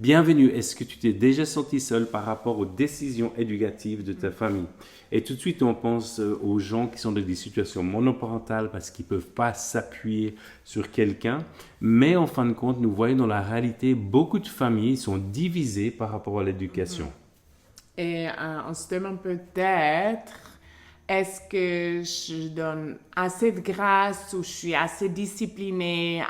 Bienvenue, est-ce que tu t'es déjà senti seul par rapport aux décisions éducatives de ta famille? Et tout de suite, on pense aux gens qui sont dans des situations monoparentales parce qu'ils ne peuvent pas s'appuyer sur quelqu'un. Mais en fin de compte, nous voyons dans la réalité, beaucoup de familles sont divisées par rapport à l'éducation. Et on se demande peut-être, est-ce que je donne assez de grâce ou je suis assez disciplinée,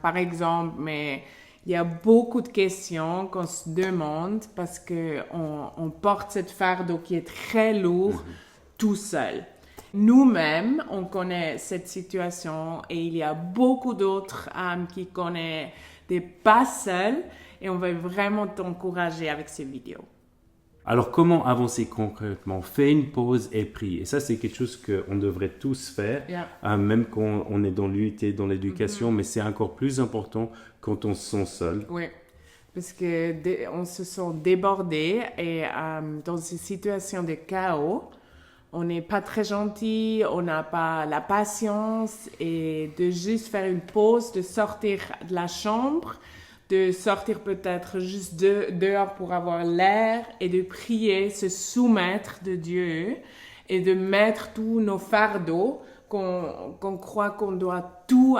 par exemple, mais il y a beaucoup de questions qu'on se demande parce qu'on porte cette fardeau qui est très lourd tout seul. Nous-mêmes, on connaît cette situation et il y a beaucoup d'autres qui connaissent des pas seuls et on veut vraiment t'encourager avec ces vidéos. Alors, comment avancer concrètement? Fais une pause et prie. Et ça, c'est quelque chose qu'on devrait tous faire, Yeah. même quand on est dans l'unité, dans l'éducation, mais c'est encore plus important quand on se sent seul. Oui, parce que on se sent débordé et dans ces situations de chaos, on n'est pas très gentil, on n'a pas la patience et de juste faire une pause, de sortir de la chambre, de sortir peut-être juste dehors pour avoir l'air et de prier, se soumettre de Dieu et de mettre tous nos fardeaux qu'on croit qu'on doit tout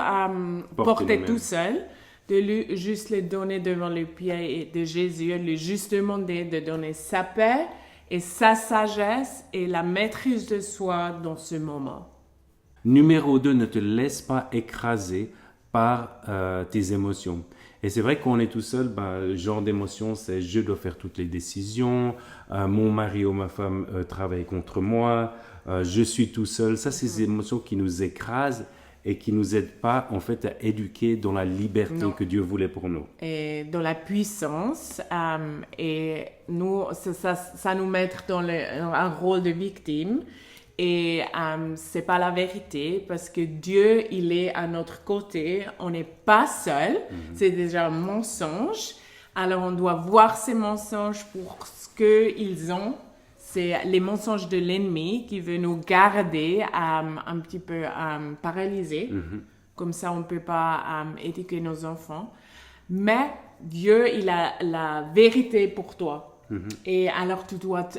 porter nous-mêmes. tout seul, de lui juste les donner devant les pieds de Jésus, lui juste demander de donner sa paix et sa sagesse et la maîtrise de soi dans ce moment. Numéro 2, ne te laisse pas écraser par tes émotions. Et c'est vrai qu'on est tout seul, le genre d'émotion, c'est je dois faire toutes les décisions, mon mari ou ma femme travaille contre moi, je suis tout seul. Ça, c'est des émotions qui nous écrasent et qui nous aident pas en fait à éduquer dans la liberté Non. que Dieu voulait pour nous. Et dans la puissance, et nous, ça nous met dans un rôle de victime. Et c'est pas la vérité parce que Dieu, il est à notre côté. On n'est pas seul. C'est déjà un mensonge. Alors on doit voir ces mensonges pour ce qu'ils ont. C'est les mensonges de l'ennemi qui veut nous garder un petit peu paralysés. Comme ça, on ne peut pas éduquer nos enfants. Mais Dieu, il a la vérité pour toi. Et alors, tu dois te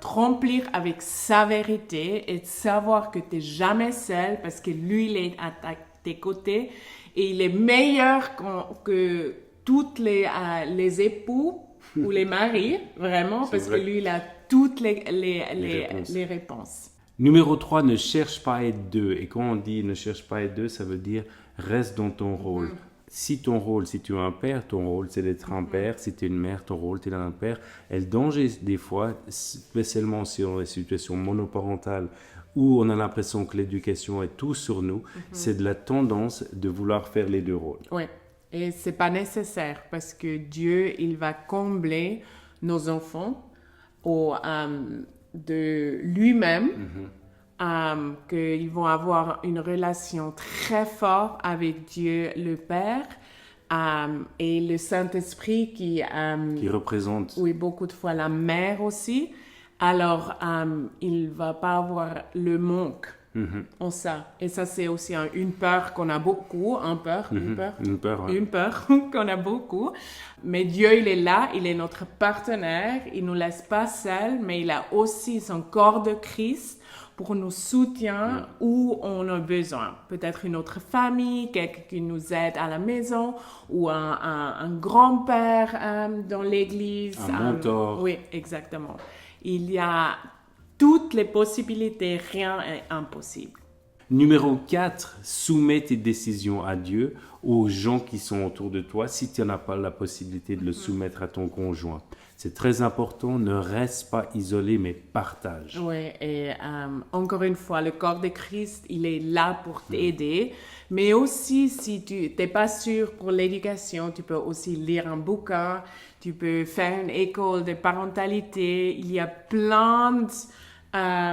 remplir avec sa vérité et savoir que tu n'es jamais seul parce que lui, il est à tes côtés et il est meilleur que toutes les époux ou les maris, vraiment, parce vrai. que lui, il a toutes réponses. les réponses. Numéro 3, ne cherche pas à être deux. Et quand on dit ne cherche pas à être deux, ça veut dire reste dans ton rôle. Si ton rôle, si tu es un père, ton rôle c'est d'être un père. Si tu es une mère, ton rôle c'est d'être un père. Et le danger des fois, spécialement si on est dans des situations monoparentales où on a l'impression que l'éducation est tout sur nous, c'est de la tendance de vouloir faire les deux rôles. Oui, et c'est pas nécessaire parce que Dieu, il va combler nos enfants de lui-même, qu'ils vont avoir une relation très forte avec Dieu le Père et le Saint-Esprit qui représente. oui, beaucoup de fois la mère aussi. Alors, il va pas avoir le manque en ça. Et ça, c'est aussi une peur qu'on a beaucoup, une peur qu'on a beaucoup. Mais Dieu, il est là, il est notre partenaire, il nous laisse pas seuls, mais il a aussi son corps de Christ pour nous soutenir où on a besoin. Peut-être une autre famille, quelqu'un qui nous aide à la maison, ou un grand-père dans l'église. Un mentor. Oui, exactement. Il y a toutes les possibilités, rien n'est impossible. Numéro 4, soumets tes décisions à Dieu, aux gens qui sont autour de toi, si tu n'as pas la possibilité de le soumettre à ton conjoint. C'est très important, ne reste pas isolé, mais partage. Oui, et encore une fois, le corps de Christ, il est là pour t'aider. Mais aussi, si tu n'es pas sûr pour l'éducation, tu peux aussi lire un bouquin, tu peux faire une école de parentalité. Il y a plein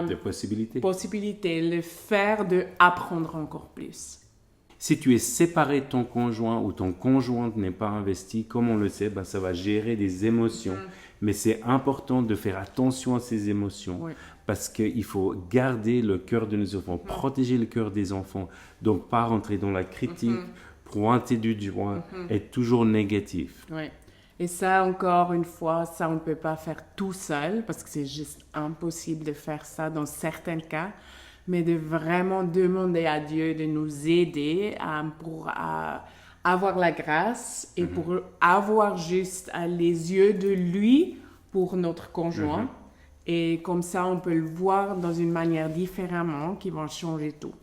Des possibilités. possibilités, le faire de apprendre encore plus. Si tu es séparé de ton conjoint ou ton conjoint n'est pas investi, comme on le sait, ça va gérer des émotions. Mais c'est important de faire attention à ces émotions Oui. parce qu'il faut garder le cœur de nos enfants, protéger le cœur des enfants. Donc, pas rentrer dans la critique, pointer du doigt, être toujours négatif. Oui. Et ça, encore une fois, ça, on ne peut pas faire tout seul parce que c'est juste impossible de faire ça dans certains cas, mais de vraiment demander à Dieu de nous aider pour avoir la grâce et pour avoir juste les yeux de lui pour notre conjoint. Et comme ça, on peut le voir dans une manière différemment qui va changer tout.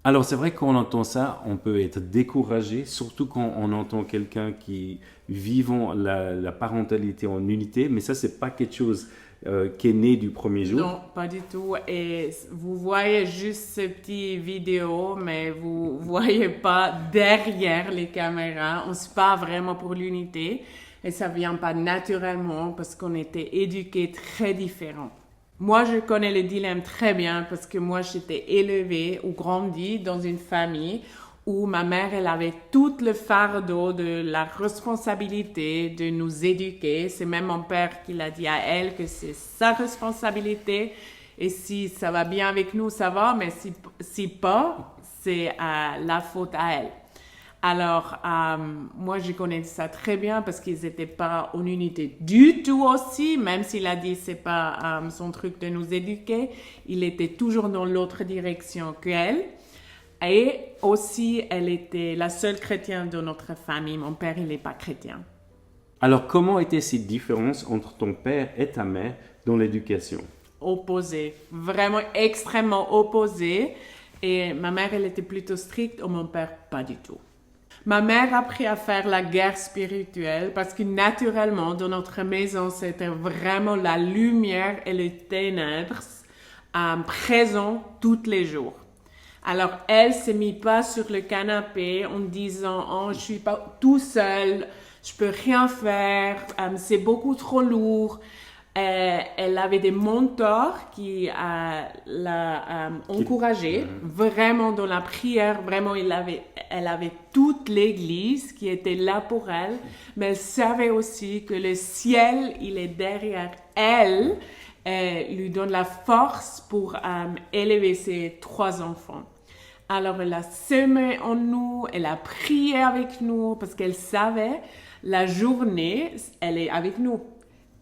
Alors c'est vrai qu'on entend ça, on peut être découragé, surtout quand on entend quelqu'un qui vivant la parentalité en unité, mais ça c'est pas quelque chose qui est né du premier jour. Non, pas du tout. Et vous voyez juste ce petit vidéo, mais vous voyez pas derrière les caméras. On se bat vraiment pour l'unité et ça vient pas naturellement parce qu'on était éduqués très différents. Moi, je connais le dilemme très bien parce que moi, j'étais élevée ou grandie dans une famille où ma mère, elle avait tout le fardeau de la responsabilité de nous éduquer. C'est même mon père qui l'a dit à elle que c'est sa responsabilité. Et si ça va bien avec nous, ça va, mais si pas, c'est la faute à elle. Alors, moi, je connais ça très bien parce qu'ils n'étaient pas en unité du tout aussi, même s'il a dit que ce n'est pas son truc de nous éduquer, il était toujours dans l'autre direction qu'elle. Et aussi, elle était la seule chrétienne de notre famille. Mon père, il n'est pas chrétien. Alors comment était cette différence entre ton père et ta mère dans l'éducation? Opposé, vraiment extrêmement opposé. Et ma mère, elle était plutôt stricte, et mon père, pas du tout. Ma mère a appris à faire la guerre spirituelle parce que naturellement, dans notre maison, c'était vraiment la lumière et les ténèbres présents tous les jours. Alors, elle s'est mise pas sur le canapé en disant « Oh, je suis pas tout seul, je peux rien faire, c'est beaucoup trop lourd ». Elle avait des mentors qui l'a encouragée vraiment dans la prière. Vraiment, elle avait toute l'église qui était là pour elle, mais elle savait aussi que le ciel, il est derrière elle, lui donne la force pour élever ses 3 enfants. Alors, elle a semé en nous, elle a prié avec nous parce qu'elle savait la journée, elle est avec nous.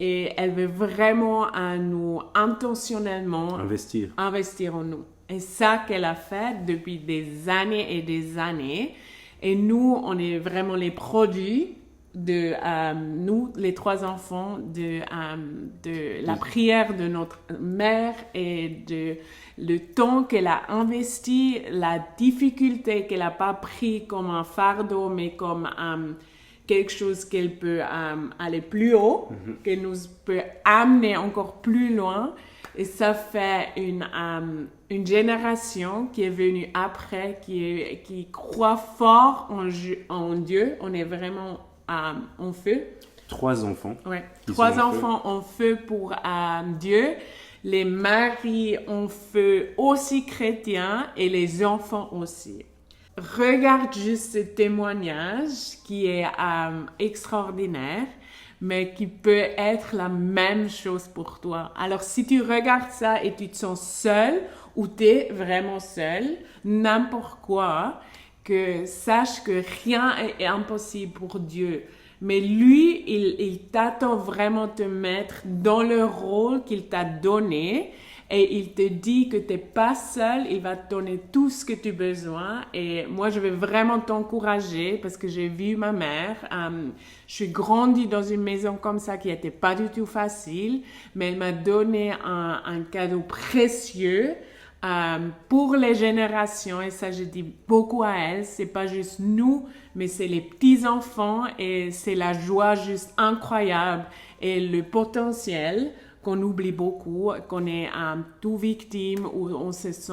Et elle veut vraiment nous intentionnellement investir en nous. Et ça qu'elle a fait depuis des années et des années. Et nous, on est vraiment les produits de nous, les 3 enfants, de la prière de notre mère et de le temps qu'elle a investi, la difficulté qu'elle n'a pas pris comme un fardeau, mais comme quelque chose qu'elle peut aller plus haut, qu'elle nous peut amener encore plus loin. Et ça fait une génération qui est venue après, qui croit fort en Dieu. On est vraiment en feu. 3 enfants. Ouais. 3 enfants en feu pour Dieu. Les maris en feu aussi chrétiens et les enfants aussi. Regarde juste ce témoignage qui est extraordinaire, mais qui peut être la même chose pour toi. Alors, si tu regardes ça et tu te sens seul ou tu es vraiment seul, n'importe quoi, que sache que rien est impossible pour Dieu. Mais lui, il t'attend vraiment de te mettre dans le rôle qu'il t'a donné. Et il te dit que tu n'es pas seul, il va te donner tout ce que tu as besoin. Et moi, je vais vraiment t'encourager parce que j'ai vu ma mère. Je suis grandie dans une maison comme ça qui n'était pas du tout facile, mais elle m'a donné un cadeau précieux pour les générations. Et ça, je dis beaucoup à elle. C'est pas juste nous, mais c'est les petits-enfants et c'est la joie juste incroyable et le potentiel qu'on oublie beaucoup, qu'on est tout victime ou on se sent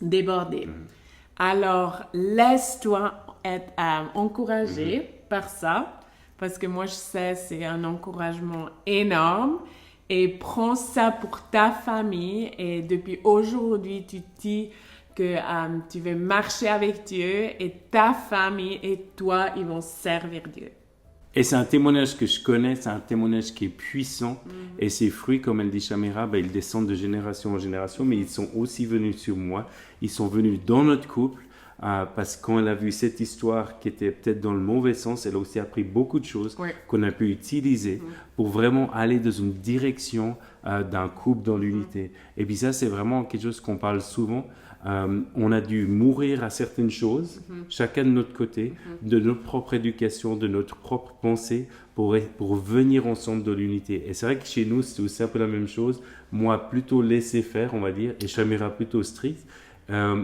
débordé. Alors, laisse-toi être encouragé par ça, parce que moi, je sais c'est un encouragement énorme. Et prends ça pour ta famille. Et depuis aujourd'hui, tu dis que tu veux marcher avec Dieu et ta famille et toi, ils vont servir Dieu. Et c'est un témoignage que je connais, c'est un témoignage qui est puissant. Et ces fruits, comme elle dit Shamira, ils descendent de génération en génération, mais ils sont aussi venus sur moi. Ils sont venus dans notre couple. parce qu'elle a vu cette histoire qui était peut-être dans le mauvais sens, elle a aussi appris beaucoup de choses qu'on a pu utiliser pour vraiment aller dans une direction d'un couple dans l'unité. Et puis ça, c'est vraiment quelque chose qu'on parle souvent. On a dû mourir à certaines choses, chacun de notre côté, de notre propre éducation, de notre propre pensée, pour venir ensemble dans l'unité. Et c'est vrai que chez nous, c'est aussi un peu la même chose. Moi, plutôt laisser faire, on va dire, et Shamira plutôt strict.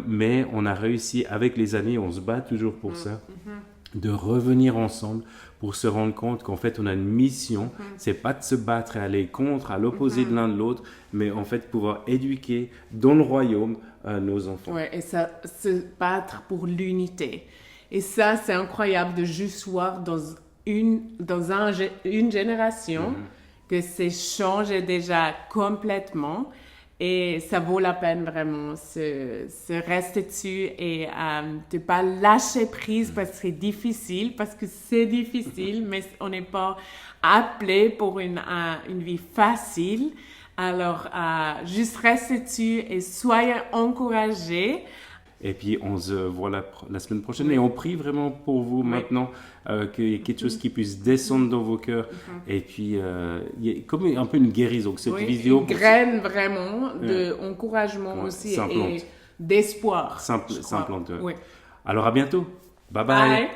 Mais on a réussi, avec les années, on se bat toujours pour ça, de revenir ensemble pour se rendre compte qu'en fait, on a une mission. C'est pas de se battre et aller contre, à l'opposé de l'un de l'autre, mais en fait, pouvoir éduquer dans le royaume nos enfants. Ouais, et ça, se battre pour l'unité. Et ça, c'est incroyable de juste voir dans une génération que c'est changé déjà complètement. Et ça vaut la peine vraiment se rester dessus et de pas lâcher prise parce que c'est difficile, mais on n'est pas appelé pour une vie facile. Alors, juste restez dessus et soyez encouragés. Et puis, on se voit la semaine prochaine. Et on prie vraiment pour vous maintenant, qu'il y ait quelque chose qui puisse descendre dans vos cœurs. Et puis, il y a comme un peu une guérison. Cette vidéo, une graine vraiment d'encouragement aussi et d'espoir. S'implante. Alors, à bientôt. Bye bye.